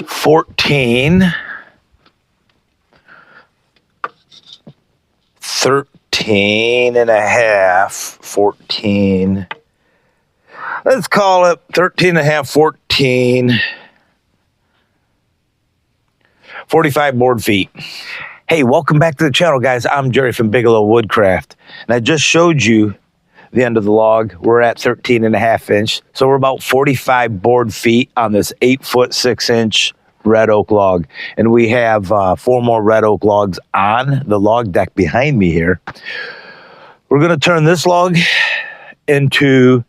14, 13 and a half, 14. Let's call it 13 and a half, 14, 45 board feet. Hey, welcome back to the channel, guys. I'm Jerry from Bigelow Woodcraft, and I just showed you the end of the log. We're at 13 and a half inch, so we're about 45 board feet on this 8-foot 6-inch red oak log, and we have 4 more red oak logs on the log deck behind me here. We're going to turn this log into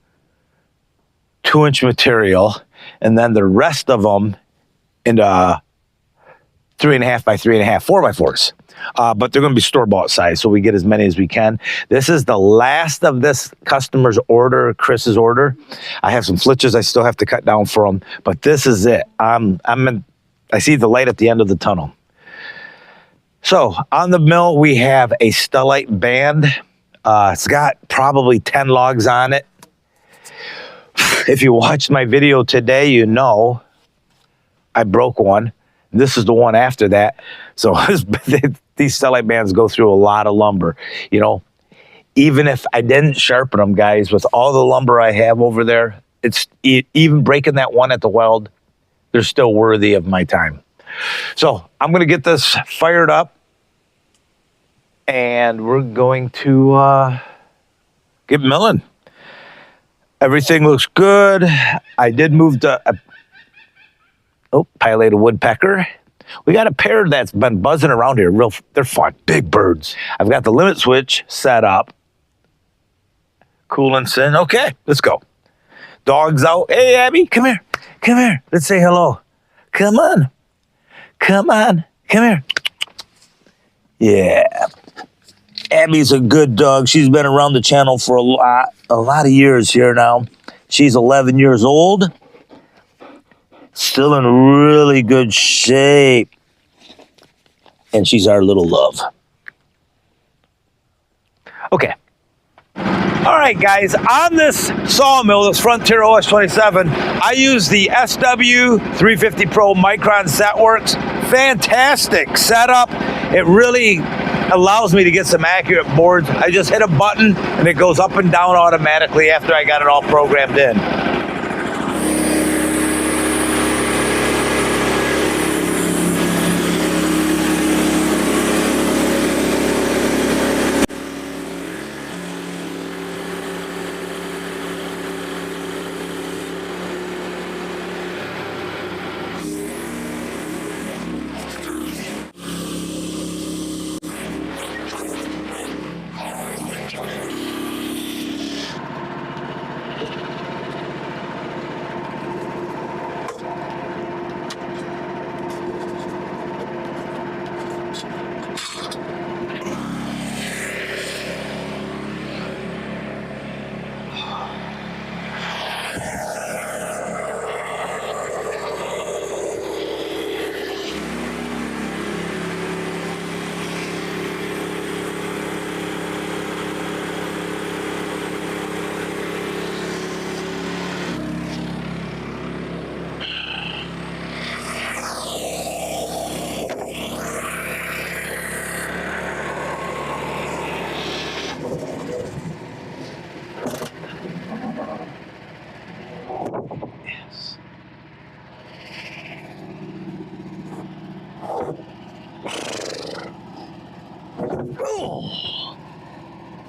2-inch material, and then the rest of them into 3.5 by 3.5, 4x4s. But they're going to be store-bought size, so we get as many as we can. This is the last of this customer's order, Chris's order. I have some flitches I still have to cut down for him, but this is it. I see the light at the end of the tunnel. So on the mill, we have a Stellite band. It's got probably 10 logs on it. If you watched my video today, you know I broke one. This is the one after that. So these Stellite bands go through a lot of lumber. You know, even if I didn't sharpen them, guys, with all the lumber I have over there, even breaking that one at the weld, they're still worthy of my time. So I'm going to get this fired up, and we're going to get milling. Everything looks good. I did move to pileated woodpecker. We got a pair that's been buzzing around here. They're fun, big birds. I've got the limit switch set up. Coolant's in. Okay, let's go. Dog's out. Hey, Abby, come here. Come here. Let's say hello. Come on. Come on. Come here. Yeah. Abby's a good dog. She's been around the channel for a lot of years here now. She's 11 years old. Still in really good shape. And she's our little love. Okay. All right, guys. On this sawmill, this Frontier OS27, I use the SW350 Pro Micron setworks. Fantastic setup. It really allows me to get some accurate boards. I just hit a button and it goes up and down automatically after I got it all programmed in.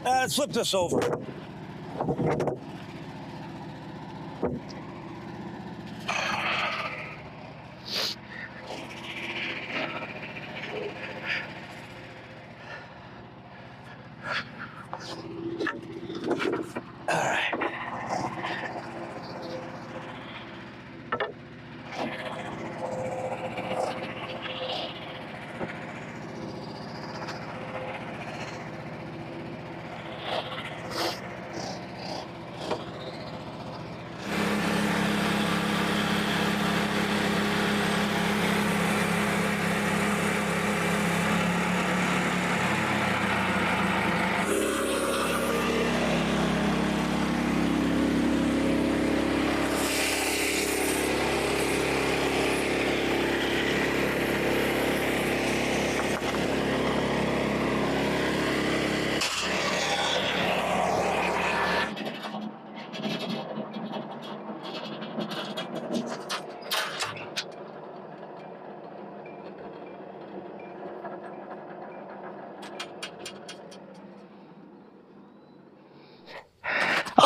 Let's flip this over. All right.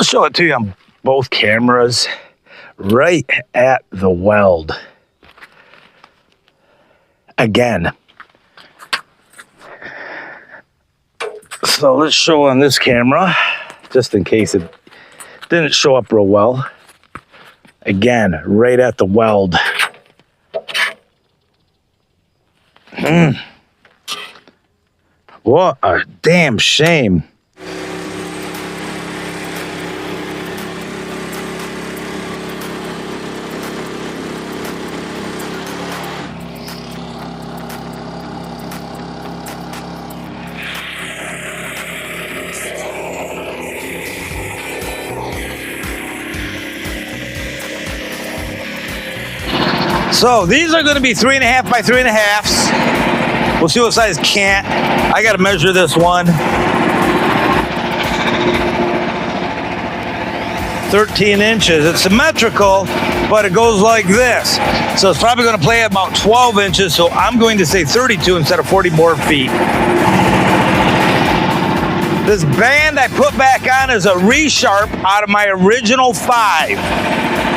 I'll show it to you on both cameras. Right at the weld. Again. So let's show on this camera, just in case it didn't show up real well. Again, right at the weld. What a damn shame. So these are going to be 3.5 by 3.5s. We'll see what size cant. I got to measure this one. 13 inches. It's symmetrical, but it goes like this. So it's probably going to play at about 12 inches. So I'm going to say 32 instead of 40 board feet. This band I put back on is a resharp out of my original 5.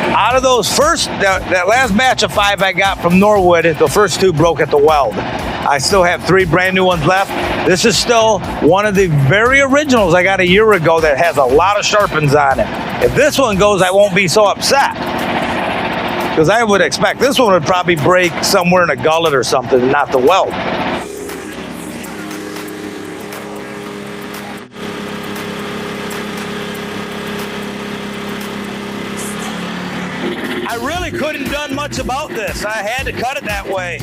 Out of those that last batch of 5 I got from Norwood, the first 2 broke at the weld. I still have 3 brand new ones left. This is still one of the very originals I got a year ago that has a lot of sharpens on it. If this one goes, I won't be so upset. Because I would expect this one would probably break somewhere in a gullet or something, not the weld. I really couldn't have done much about this. I had to cut it that way.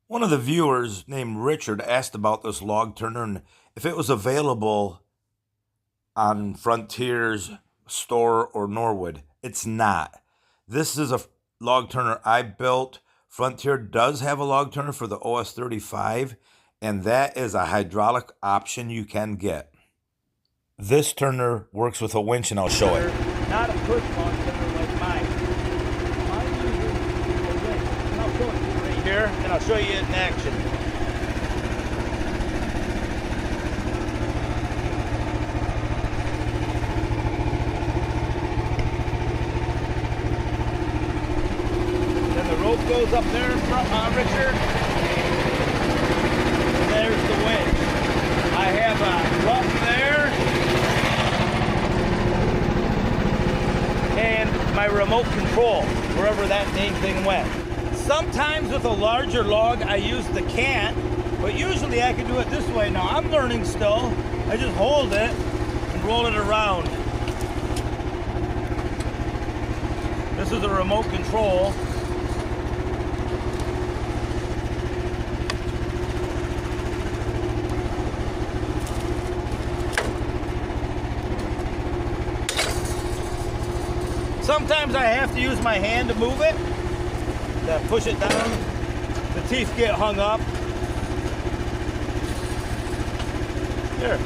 One of the viewers named Richard asked about this log turner and if it was available on Frontier's store or Norwood. It's not. This is a log turner I built. Frontier does have a log turner for the OS35, and that is a hydraulic option you can get. This turner works with a winch, and I'll show it. Not a push log turner like mine. Mine uses a winch. And I'll show it to you right here, and I'll show you it in action. Then the rope goes up there in front, Richard. And there's the winch. I have a rough there. And my remote control, wherever that dang thing went. Sometimes with a larger log, I use the cant, but usually I can do it this way. Now, I'm learning still. I just hold it and roll it around. This is a remote control. Sometimes I have to use my hand to move it, to push it down. The teeth get hung up. Here.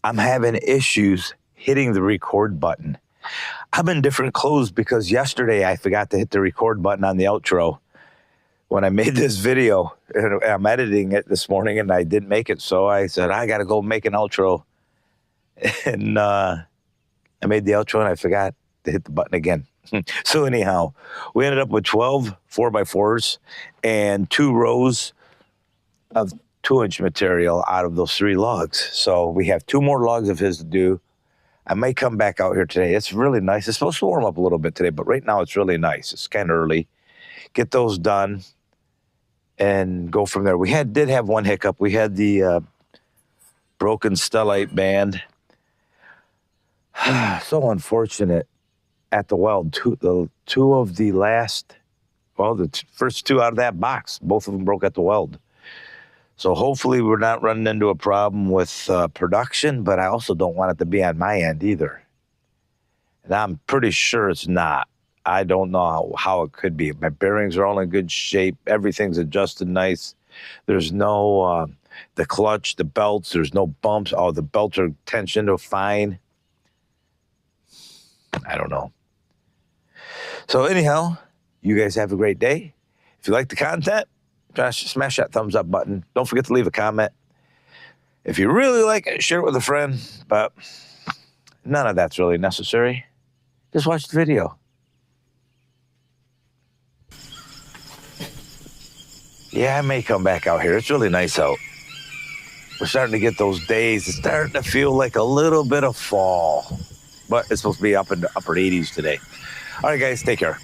I'm having issues hitting the record button. I'm in different clothes because yesterday I forgot to hit the record button on the outro when I made this video. And I'm editing it this morning and I didn't make it. So I said, I got to go make an outro. And I made the outro and I forgot to hit the button again. So anyhow, we ended up with 12 4x4s and 2 rows of 2-inch material out of those 3 logs. So we have 2 more logs of his to do. I may come back out here today. It's really nice. It's supposed to warm up a little bit today, but right now it's really nice. It's kind of early. Get those done and go from there. We did have one hiccup. We had the broken Stellite band. So unfortunate at the weld. The first 2 out of that box, both of them broke at the weld. So hopefully we're not running into a problem with production, but I also don't want it to be on my end either. And I'm pretty sure it's not. I don't know how it could be. My bearings are all in good shape. Everything's adjusted nice. There's no, the clutch, the belts, there's no bumps. Oh, the belts are tensioned fine. I don't know. So anyhow, you guys have a great day. If you like the content, smash that thumbs up button. Don't forget to leave a comment. If you really like it, share it with a friend, but none of that's really necessary. Just watch the video. Yeah, I may come back out here. It's really nice out. We're starting to get those days. It's starting to feel like a little bit of fall, but it's supposed to be up in the upper 80s today. All right, guys, take care.